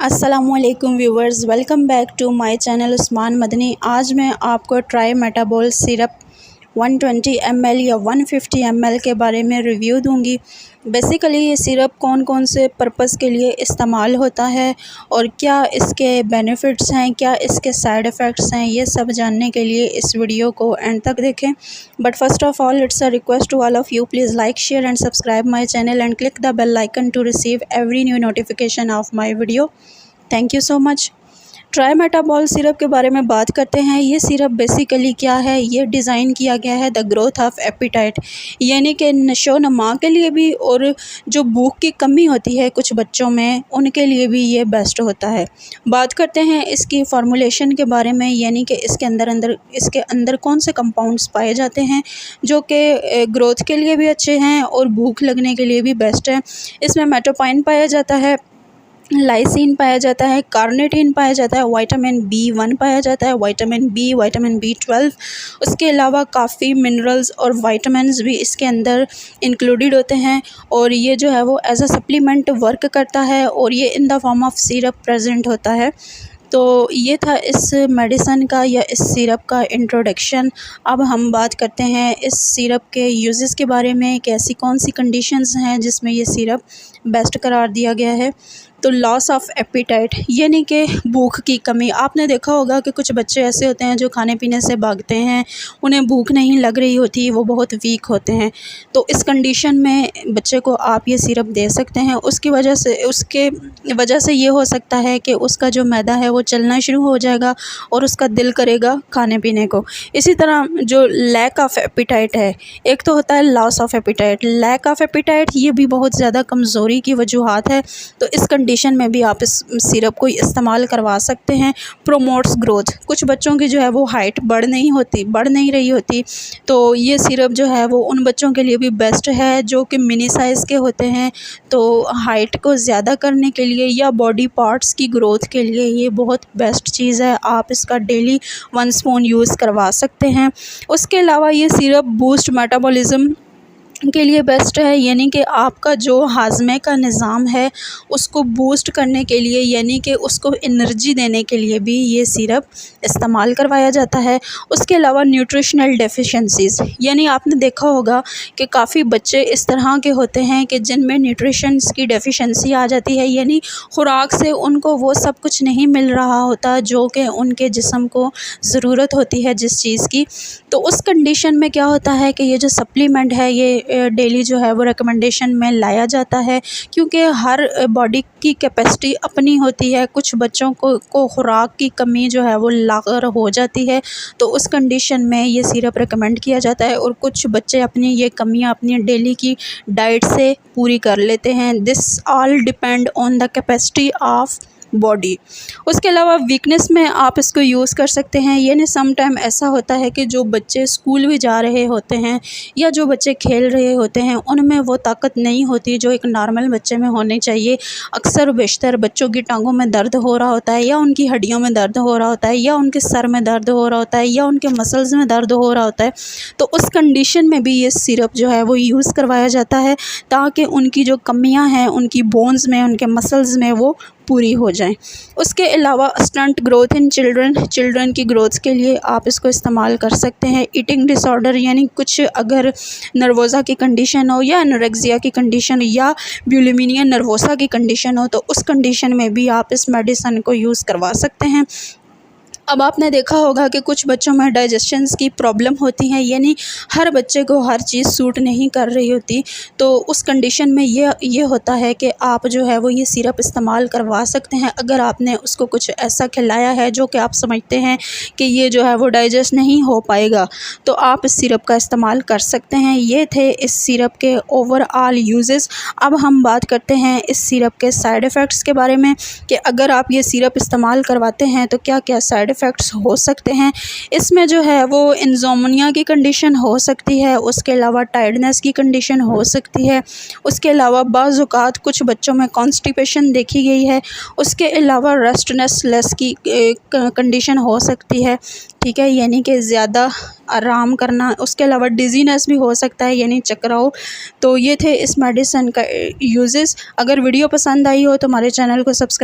अस्सलामुअलैकुम viewers, welcome back to my channel Usman Madani. आज मैं आपको ट्राई मेटाबॉल सिरप 120 ml या 150 ml के बारे में रिव्यू दूंगी। बेसिकली ये सिरप कौन कौन से पर्पस के लिए इस्तेमाल होता है और क्या इसके बेनिफिट्स हैं, क्या इसके साइड इफ़ेक्ट्स हैं, ये सब जानने के लिए इस वीडियो को एंड तक देखें। But first of all it's a request to all of you, please like, share and subscribe my channel and click the bell icon to receive every new notification of my video. Thank you so much. Tri Metabol syrup के बारे में बात करते हैं। ये syrup basically क्या है, ये डिज़ाइन किया गया है द ग्रोथ ऑफ एपिटाइट, यानी कि नशो नमा के लिए भी, और जो भूख की कमी होती है कुछ बच्चों में उनके लिए भी ये बेस्ट होता है। बात करते हैं इसकी फार्मूलेशन के बारे में, यानी कि इसके अंदर कौन से कंपाउंड्स पाए जाते हैं जो कि ग्रोथ के लिए भी अच्छे हैं और भूख लगने के लिए भी बेस्ट है। इसमें मेटोपाइन पाया जाता है, लाइसिन पाया जाता है, कार्निटिन पाया जाता है, विटामिन B1 पाया जाता है, विटामिन B, विटामिन B12। उसके अलावा काफ़ी मिनरल्स और विटामिन्स भी इसके अंदर इंक्लूडेड होते हैं और ये जो है वो एज अ सप्लीमेंट वर्क करता है और ये in the form of syrup present होता है। तो ये था इस मेडिसन का या इस सिरप का इंट्रोडक्शन। अब हम बात करते हैं इस सिरप के यूजेस के बारे में कि ऐसी कौन सी कंडीशंस हैं जिसमें ये सिरप बेस्ट करार दिया गया है। तो लॉस ऑफ एपिटाइट, यानी कि भूख की कमी। आपने देखा होगा कि कुछ बच्चे ऐसे होते हैं जो खाने पीने से भागते हैं, उन्हें भूख नहीं लग रही होती, वो बहुत वीक होते हैं। तो इस कंडीशन में बच्चे को आप ये सिरप दे सकते हैं। उसके वजह से ये हो सकता है कि उसका जो मैदा है वो चलना शुरू हो जाएगा और उसका दिल करेगा खाने पीने को। इसी तरह जो लैक ऑफ एपिटाइट है, एक तो होता है loss of appetite, lack of appetite, ये भी बहुत ज़्यादा कमज़ोरी की वजूहात है। तो इस कंडीशन में भी आप इस सिरप को इस्तेमाल करवा सकते हैं। प्रोमोट्स ग्रोथ, कुछ बच्चों की जो है वो हाइट बढ़ नहीं रही होती, तो ये सिरप जो है वो उन बच्चों के लिए भी बेस्ट है जो कि मिनी साइज़ के होते हैं। तो हाइट को ज़्यादा करने के लिए या बॉडी पार्ट्स की ग्रोथ के लिए ये बहुत बेस्ट चीज़ है। आप इसका डेली 1 स्पून यूज़ करवा सकते हैं। उसके अलावा ये सिरप बूस्ट मेटाबॉलिज़्म के लिए बेस्ट है, यानी कि आपका जो हाजमे का निज़ाम है उसको बूस्ट करने के लिए, यानी कि उसको एनर्जी देने के लिए भी ये सिरप इस्तेमाल करवाया जाता है। उसके अलावा न्यूट्रिशनल डेफिशिएंसीज़, यानी आपने देखा होगा कि काफ़ी बच्चे इस तरह के होते हैं कि जिनमें न्यूट्रिशंस की डेफिशिएंसी आ जाती है, यानी खुराक से उनको वो सब कुछ नहीं मिल रहा होता जो कि उनके जिस्म को ज़रूरत होती है जिस चीज़ की। तो उस कंडीशन में क्या होता है कि ये जो सप्लीमेंट है ये डेली जो है वो रिकमेंडेशन में लाया जाता है, क्योंकि हर बॉडी की कैपेसिटी अपनी होती है। कुछ बच्चों को खुराक की कमी जो है वो लागर हो जाती है, तो उस कंडीशन में ये सिरप रिकमेंड किया जाता है और कुछ बच्चे अपनी ये कमियां अपनी डेली की डाइट से पूरी कर लेते हैं। This all depend on the capacity of body. उसके अलावा वीकनेस में आप इसको यूज़ कर सकते हैं, यानी सम टाइम ऐसा होता है कि जो बच्चे स्कूल भी जा रहे होते हैं या जो बच्चे खेल रहे होते हैं उनमें वो ताकत नहीं होती जो एक नॉर्मल बच्चे में होनी चाहिए। अक्सर बेशतर बच्चों की टांगों में दर्द हो रहा होता है या उनकी हड्डियों में दर्द हो रहा होता है या उनके सर में दर्द हो रहा होता है या उनके मसल्स में दर्द हो रहा होता है। तो उस कंडीशन में भी ये सिरप जो है वो यूज़ करवाया जाता है ताकि उनकी जो कमियाँ हैं उनकी बोन्स में, उनके मसल्स में वो पूरी हो जाएं। उसके अलावा स्टंट ग्रोथ इन चिल्ड्रन की ग्रोथ के लिए आप इसको इस्तेमाल कर सकते हैं। ईटिंग डिसऑर्डर, यानी कुछ अगर नर्वोज़ा की कंडीशन हो या एनोरेक्सिया की कंडीशन या बुलिमिया नर्वोसा की कंडीशन हो, तो उस कंडीशन में भी आप इस मेडिसिन को यूज़ करवा सकते हैं। अब आपने देखा होगा कि कुछ बच्चों में डाइजेशंस की प्रॉब्लम होती है, यानी हर बच्चे को हर चीज़ सूट नहीं कर रही होती। तो उस कंडीशन में ये होता है कि आप जो है वो ये सिरप इस्तेमाल करवा सकते हैं। अगर आपने उसको कुछ ऐसा खिलाया है जो कि आप समझते हैं कि ये जो है वो डाइजेस्ट नहीं हो पाएगा, तो आप इस सिरप का इस्तेमाल कर सकते हैं। ये थे इस सिरप के ओवरऑल यूजेस। अब हम बात करते हैं इस सिरप के साइड इफ़ेक्ट्स के बारे में कि अगर आप ये सिरप इस्तेमाल करवाते हैं तो क्या क्या साइड इफ़ेक्ट्स हो सकते हैं। इसमें जो है वो इंसोम्निया की कंडीशन हो सकती है, उसके अलावा टायर्डनेस की कंडीशन हो सकती है, उसके अलावा बाज़ औक़ात कुछ बच्चों में कॉन्स्टिपेशन देखी गई है, उसके अलावा रेस्टलेसनेस की कंडीशन हो सकती है, ठीक है, यानी कि ज़्यादा आराम करना। उसके अलावा डिज़ीनेस भी हो सकता है, यानी चकराव। तो ये थे इस मेडिसिन का यूजेस। अगर वीडियो पसंद आई हो तो हमारे चैनल को सब्सक्राइब